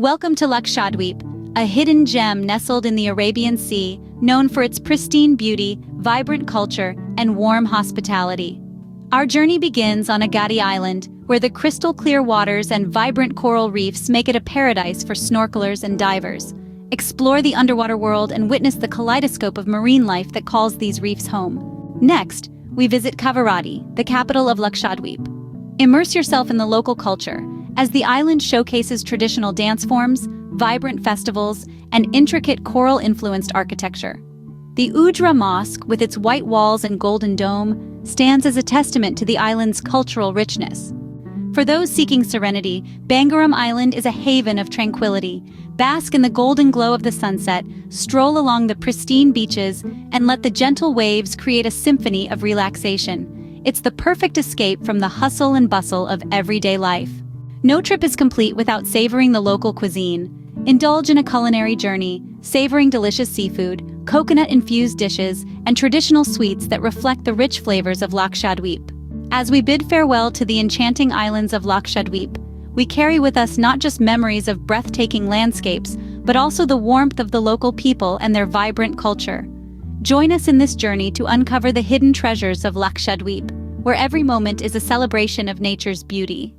Welcome to Lakshadweep, a hidden gem nestled in the Arabian Sea, known for its pristine beauty, vibrant culture, and warm hospitality. Our journey begins on Agatti Island, where the crystal-clear waters and vibrant coral reefs make it a paradise for snorkelers and divers. Explore the underwater world and witness the kaleidoscope of marine life that calls these reefs home. Next, we visit Kavaratti, the capital of Lakshadweep. Immerse yourself in the local culture, as the island showcases traditional dance forms, vibrant festivals, and intricate coral-influenced architecture. The Ujra Mosque, with its white walls and golden dome, stands as a testament to the island's cultural richness. For those seeking serenity, Bangaram Island is a haven of tranquility. Bask in the golden glow of the sunset, stroll along the pristine beaches, and let the gentle waves create a symphony of relaxation. It's the perfect escape from the hustle and bustle of everyday life. No trip is complete without savoring the local cuisine. Indulge in a culinary journey, savoring delicious seafood, coconut-infused dishes, and traditional sweets that reflect the rich flavors of Lakshadweep. As we bid farewell to the enchanting islands of Lakshadweep, we carry with us not just memories of breathtaking landscapes, but also the warmth of the local people and their vibrant culture. Join us in this journey to uncover the hidden treasures of Lakshadweep, where every moment is a celebration of nature's beauty.